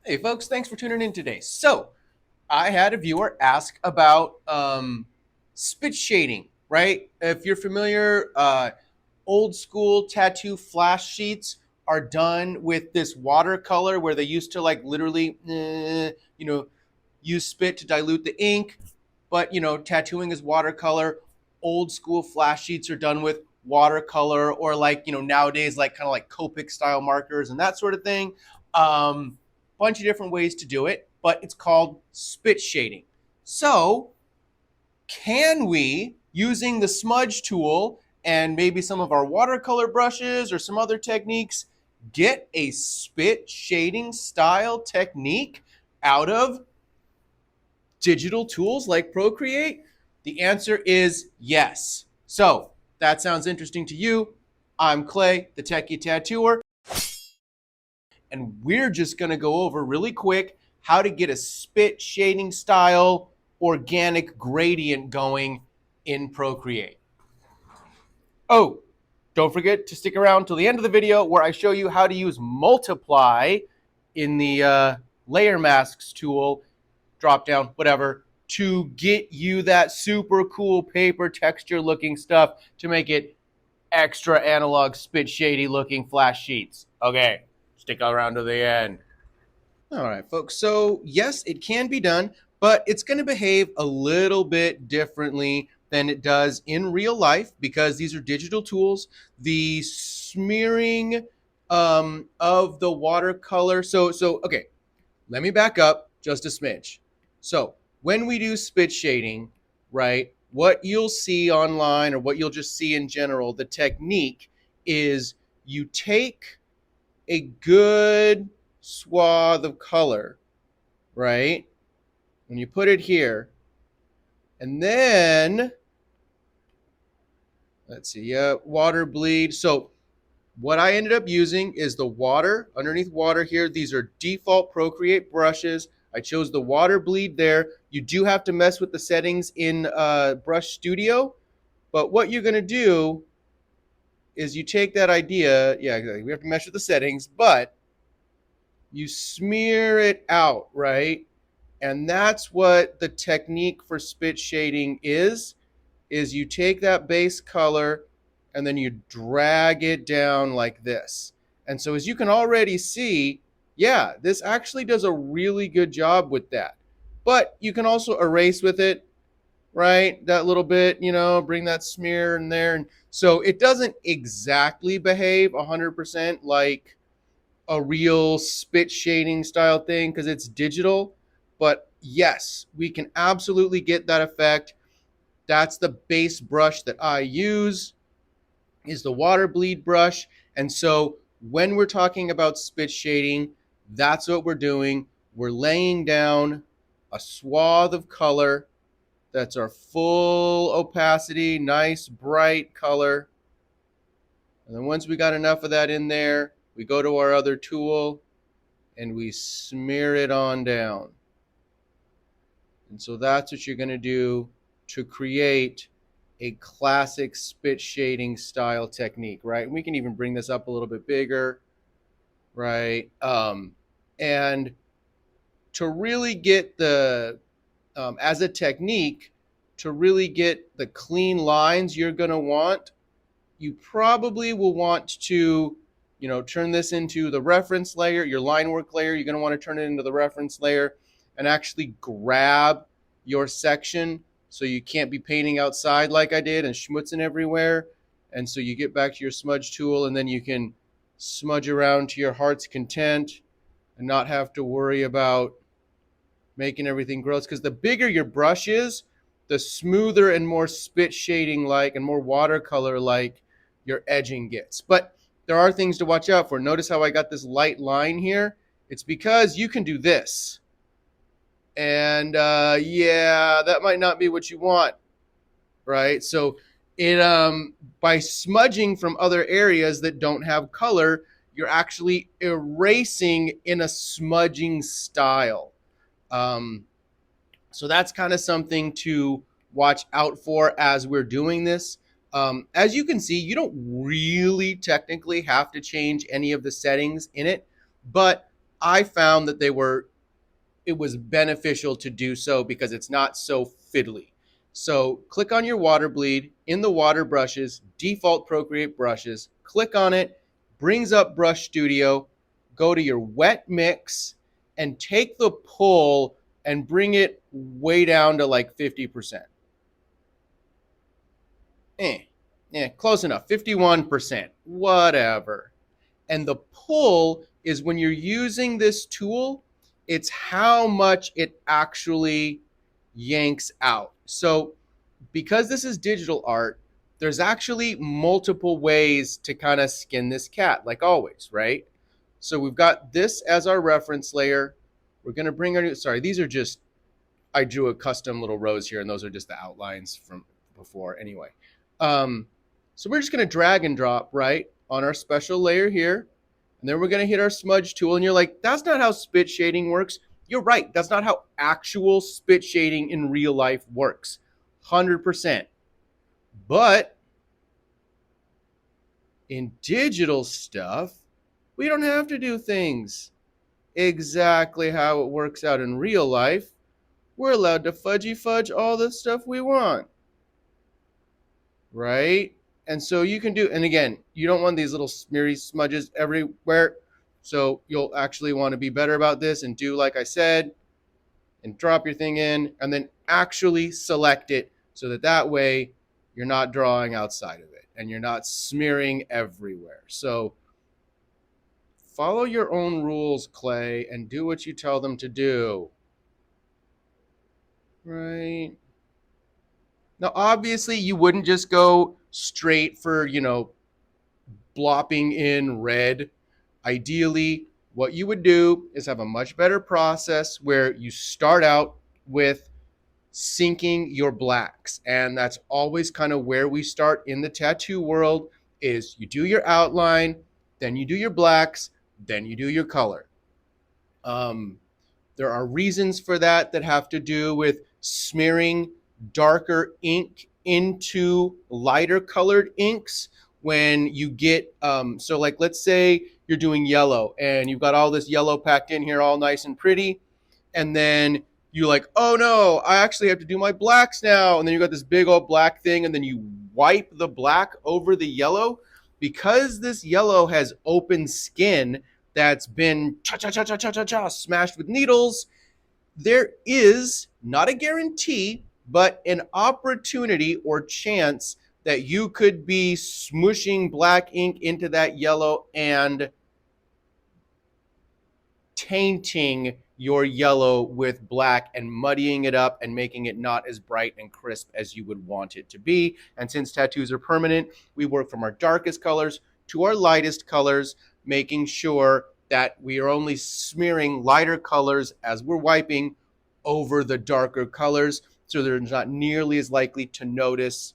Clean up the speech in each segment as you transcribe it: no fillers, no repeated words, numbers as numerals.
Hey folks, thanks for tuning in today. So I had a viewer ask about spit shading, right? If you're familiar, old school tattoo flash sheets are done with this watercolor where they used to like literally, use spit to dilute the ink. But tattooing is watercolor. Old school flash sheets are done with watercolor or like nowadays like kind of like Copic style markers and that sort of thing. Bunch of different ways to do it, but it's called spit shading. So can we, using the smudge tool and maybe some of our watercolor brushes or some other techniques, get a spit shading style technique out of digital tools like Procreate? The answer is yes. So that sounds interesting to you. I'm Clay, the Techie tattooer, and we're just going to go over really quick how to get a spit shading style organic gradient going in Procreate. Oh, don't forget to stick around till the end of the video where I show you how to use multiply in the layer masks tool, drop down, whatever, to get you that super cool paper texture looking stuff to make it extra analog spit shady looking flash sheets. Okay, stick around to the end. All right, folks. So yes, it can be done, but it's going to behave a little bit differently than it does in real life because these are digital tools. The smearing of the watercolor. So okay, let me back up just a smidge. So when we do spit shading, right, what you'll see online or what you'll just see in general, the technique is you take a good swath of color, right? When you put it here, and then let's see, yeah, water bleed. So what I ended up using is the water, underneath water here. These are default Procreate brushes. I chose the water bleed there. You do have to mess with the settings in Brush Studio, but what you're gonna do is you take that idea, yeah, exactly. We have to mess with the settings, but you smear it out, right? And that's what the technique for spit shading is you take that base color and then you drag it down like this. And so as you can already see, yeah, this actually does a really good job with that. But you can also erase with it, right? That little bit, bring that smear in there. And so it doesn't exactly behave 100% like a real spit shading style thing because it's digital. But yes, we can absolutely get that effect. That's the base brush that I use, is the water bleed brush. And so when we're talking about spit shading, that's what we're doing. We're laying down a swath of color. That's our full opacity, nice bright color. And then once we got enough of that in there, we go to our other tool and we smear it on down. And so that's what you're going to do to create a classic spit shading style technique, right? And we can even bring this up a little bit bigger, right? And to really get the, as a technique, to really get the clean lines you're going to want, you probably will want to, turn this into the reference layer, your line work layer. You're going to want to turn it into the reference layer and actually grab your section so you can't be painting outside like I did and schmutzing everywhere. And so you get back to your smudge tool and then you can smudge around to your heart's content and not have to worry about making everything gross. Because the bigger your brush is, the smoother and more spit shading like and more watercolor like your edging gets. But there are things to watch out for. Notice how I got this light line here? It's because you can do this. And yeah, that might not be what you want, right? So it by smudging from other areas that don't have color, you're actually erasing in a smudging style. So that's kind of something to watch out for as we're doing this. As you can see, you don't really technically have to change any of the settings in it, but I found that it was beneficial to do so because it's not so fiddly. So click on your water bleed in the water brushes, default Procreate brushes, click on it, brings up Brush Studio, go to your wet mix and take the pull and bring it way down to like 50%. Close enough, 51%, whatever. And the pull is when you're using this tool, it's how much it actually yanks out. So because this is digital art, there's actually multiple ways to kind of skin this cat, like always, right? So we've got this as our reference layer. We're going to bring our new, sorry, these are just, I drew a custom little rose here, and those are just the outlines from before anyway. So we're just going to drag and drop, right, on our special layer here. And then we're going to hit our smudge tool. And you're like, that's not how spit shading works. You're right. That's not how actual spit shading in real life works. 100%. But in digital stuff, we don't have to do things exactly how it works out in real life. We're allowed to fudge all the stuff we want. Right? And so you can do, and again, you don't want these little smeary smudges everywhere. So you'll actually want to be better about this and do like I said, and drop your thing in and then actually select it so that way you're not drawing outside of it and you're not smearing everywhere. So follow your own rules, Clay, and do what you tell them to do. Right? Now, obviously, you wouldn't just go straight for, blopping in red. Ideally, what you would do is have a much better process where you start out with syncing your blacks. And that's always kind of where we start in the tattoo world is you do your outline, then you do your blacks, then you do your color. There are reasons for that have to do with smearing darker ink into lighter colored inks when you get, so like let's say you're doing yellow and you've got all this yellow packed in here all nice and pretty. And then you like, oh no, I actually have to do my blacks now. And then you got this big old black thing and then you wipe the black over the yellow. Because this yellow has open skin that's been smashed with needles, there is not a guarantee, but an opportunity or chance that you could be smushing black ink into that yellow and tainting your yellow with black and muddying it up and making it not as bright and crisp as you would want it to be. And since tattoos are permanent, we work from our darkest colors to our lightest colors, making sure that we are only smearing lighter colors as we're wiping over the darker colors, so they're not nearly as likely to notice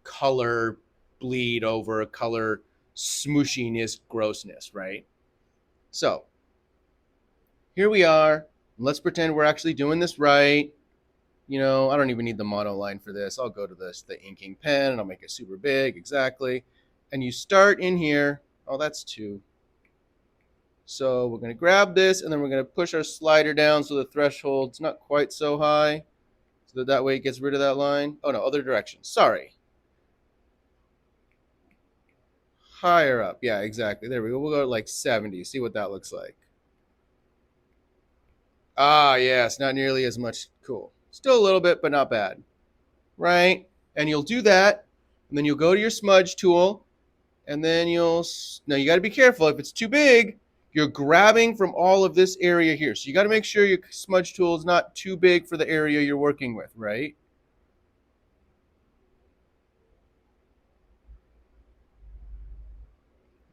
color bleed over color smooshiness, grossness, right? So here we are. Let's pretend we're actually doing this right. I don't even need the monoline for this. I'll go to the inking pen and I'll make it super big, exactly. And you start in here. Oh, that's 2. So we're going to grab this and then we're going to push our slider down so the threshold's not quite so high. So that way it gets rid of that line. Oh no, other direction. Sorry. Higher up. Yeah, exactly. There we go. We'll go to like 70. See what that looks like. Ah, yes, not nearly as much. Cool. Still a little bit, but not bad. Right? And you'll do that. And then you'll go to your smudge tool. And then now you got to be careful. If it's too big, you're grabbing from all of this area here. So you got to make sure your smudge tool is not too big for the area you're working with, right?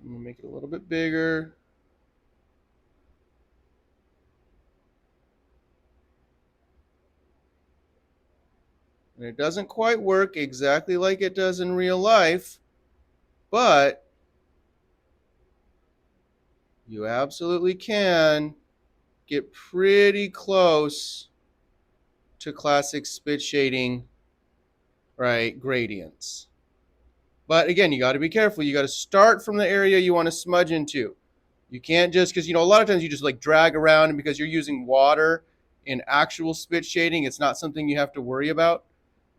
I'm going to make it a little bit bigger. And it doesn't quite work exactly like it does in real life, but you absolutely can get pretty close to classic spit shading, right, gradients. But again, you got to be careful. You got to start from the area you want to smudge into. You can't just, because a lot of times you just like drag around, and because you're using water in actual spit shading, it's not something you have to worry about.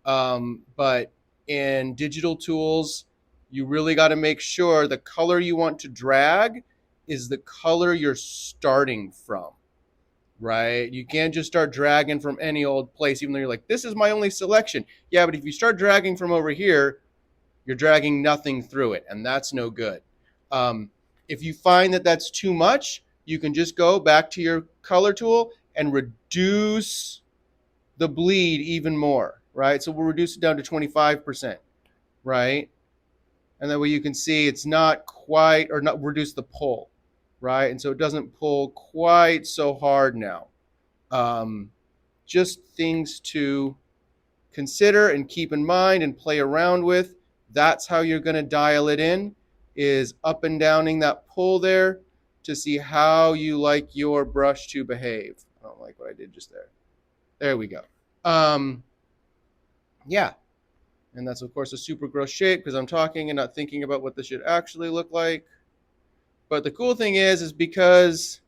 But in digital tools, you really got to make sure the color you want to drag is the color you're starting from, right? You can't just start dragging from any old place, even though you're like, this is my only selection. Yeah, but if you start dragging from over here, you're dragging nothing through it, and that's no good. Um, if you find that that's too much, you can just go back to your color tool and reduce the bleed even more, right? So we'll reduce it down to 25%, right? And that way you can see it's not quite, or not reduce the pull, right? And so it doesn't pull quite so hard now. Um, just things to consider and keep in mind and play around with. That's how you're going to dial it in, is up and downing that pull there to see how you like your brush to behave. I don't like what I did just there. There we go. Yeah. And that's, of course, a super gross shape because I'm talking and not thinking about what this should actually look like. But the cool thing is because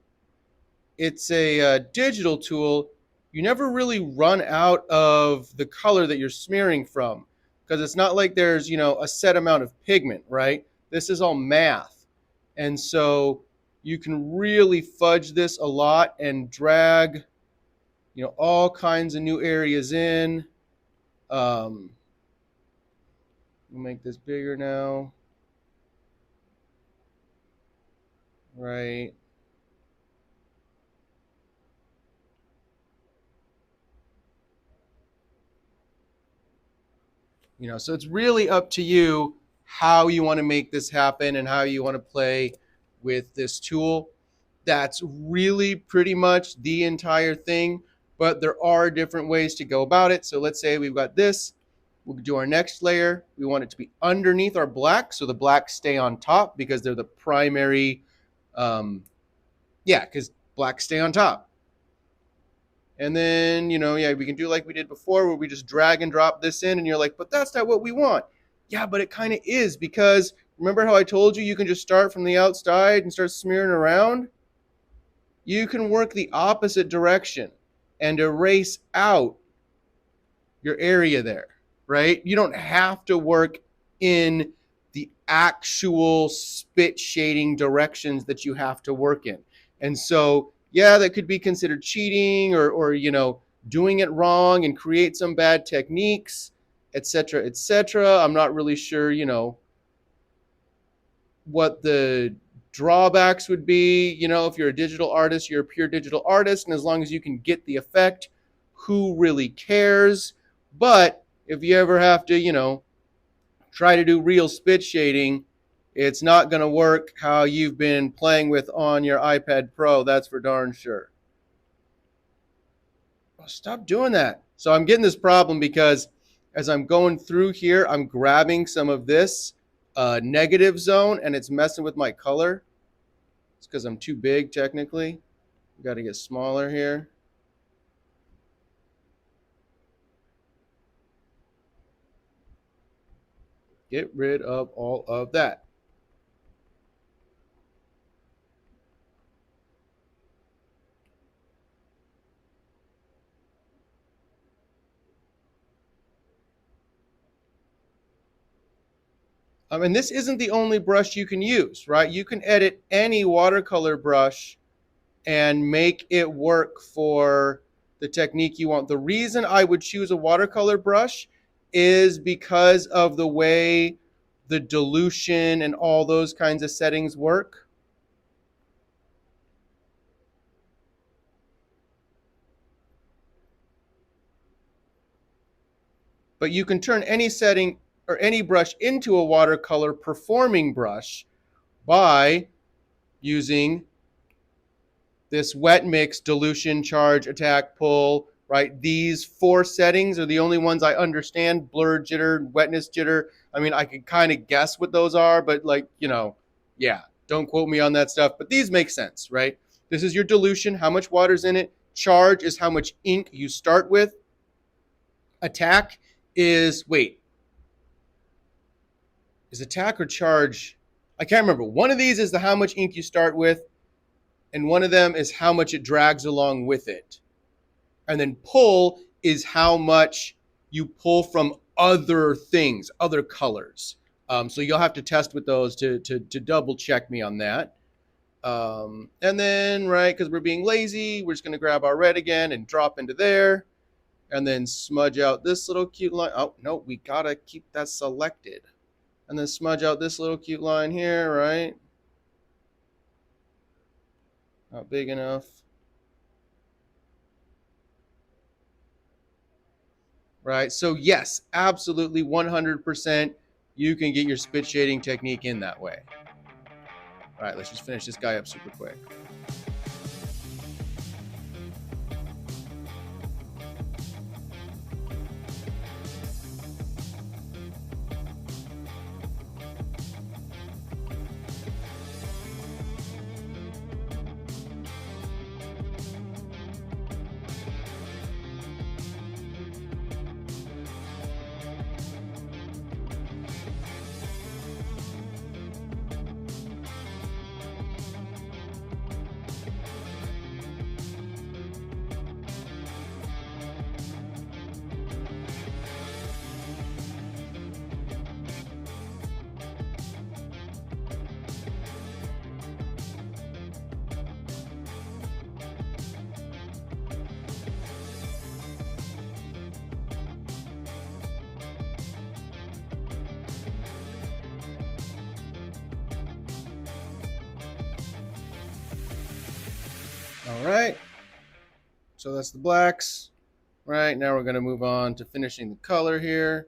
it's a digital tool, you never really run out of the color that you're smearing from, because it's not like there's, a set amount of pigment, right? This is all math. And so you can really fudge this a lot and drag, all kinds of new areas in. We'll make this bigger now. Right. So it's really up to you how you want to make this happen and how you want to play with this tool. That's really pretty much the entire thing, but there are different ways to go about it. So let's say we've got this. We'll do our next layer. We want it to be underneath our black, so the blacks stay on top because they're the primary, because blacks stay on top. And then, we can do like we did before where we just drag and drop this in and you're like, but that's not what we want. Yeah, but it kind of is, because remember how I told you can just start from the outside and start smearing around? You can work the opposite direction and erase out your area there, right? You don't have to work in the actual spit shading directions that you have to work in. And so, yeah, that could be considered cheating or doing it wrong and create some bad techniques, etc., etc. I'm not really sure, what the drawbacks would be. If you're a digital artist, you're a pure digital artist, and as long as you can get the effect, who really cares? But if you ever have to, try to do real spit shading, it's not going to work how you've been playing with on your iPad Pro. That's for darn sure. Oh, stop doing that. So I'm getting this problem because as I'm going through here, I'm grabbing some of this negative zone and it's messing with my color. It's because I'm too big technically. Got to get smaller here. Get rid of all of that. And this isn't the only brush you can use, right? You can edit any watercolor brush and make it work for the technique you want. The reason I would choose a watercolor brush is because of the way the dilution and all those kinds of settings work. But you can turn any setting or any brush into a watercolor performing brush by using this wet mix, dilution, charge, attack, pull, right? These 4 settings are the only ones I understand: blur, jitter, wetness, jitter. I mean, I could kind of guess what those are, but yeah, don't quote me on that stuff. But these make sense, right? This is your dilution, how much water's in it. Charge is how much ink you start with. Attack is attack or charge? I can't remember. One of these is the how much ink you start with. And one of them is how much it drags along with it. And then pull is how much you pull from other things, other colors. So you'll have to test with those to double check me on that. And then, right, because we're being lazy, we're just going to grab our red again and drop into there. And then smudge out this little cute line. Oh, no, we got to keep that selected. And then smudge out this little cute line here, right? Not big enough. Right, so yes, absolutely 100% you can get your spit shading technique in that way. All right, let's just finish this guy up super quick. All right, so that's the blacks. Right, now we're going to move on to finishing the color here.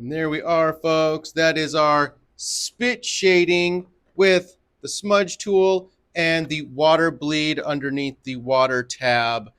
And there we are, folks. That is our spit shading with the smudge tool and the water bleed underneath the water tab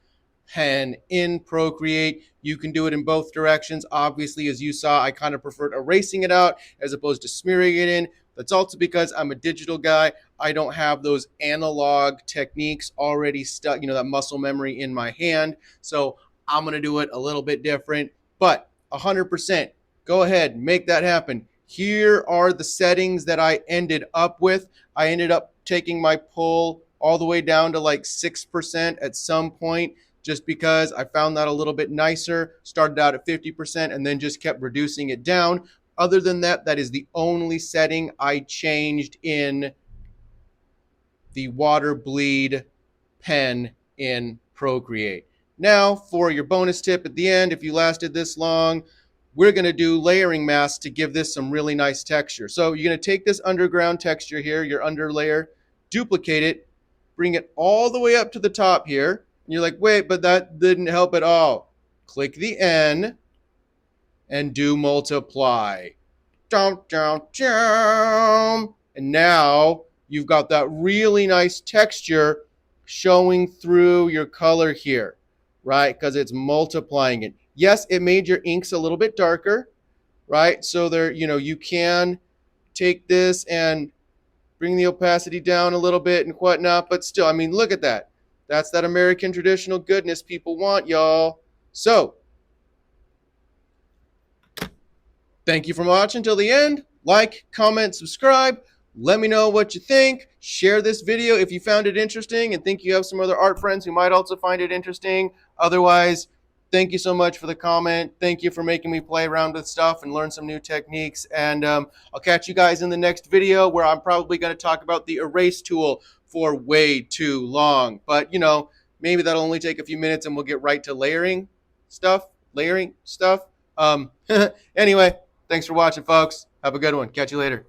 pen in Procreate. You can do it in both directions. Obviously, as you saw, I kind of preferred erasing it out as opposed to smearing it in. That's also because I'm a digital guy. I don't have those analog techniques already stuck, that muscle memory in my hand. So I'm going to do it a little bit different, but 100%. Go ahead, make that happen. Here are the settings that I ended up with. I ended up taking my pull all the way down to like 6% at some point, just because I found that a little bit nicer. Started out at 50% and then just kept reducing it down. Other than that, that is the only setting I changed in the water bleed pen in Procreate. Now, for your bonus tip at the end, if you lasted this long, we're going to do layering masks to give this some really nice texture. So you're going to take this underground texture here, your under layer, duplicate it, bring it all the way up to the top here. And you're like, wait, but that didn't help at all. Click the N and do multiply. Down, down, down. And now you've got that really nice texture showing through your color here, right? Because it's multiplying it. Yes, it made your inks a little bit darker, right? So there, you can take this and bring the opacity down a little bit and whatnot, but still, I mean, look at that. That's that American traditional goodness people want, y'all. So, thank you for watching till the end. Like, comment, subscribe. Let me know what you think. Share this video if you found it interesting and think you have some other art friends who might also find it interesting. Otherwise, thank you so much for the comment. Thank you for making me play around with stuff and learn some new techniques. And I'll catch you guys in the next video where I'm probably going to talk about the erase tool for way too long. But, maybe that'll only take a few minutes and we'll get right to layering stuff. Anyway, Thanks for watching, folks. Have a good one. Catch you later.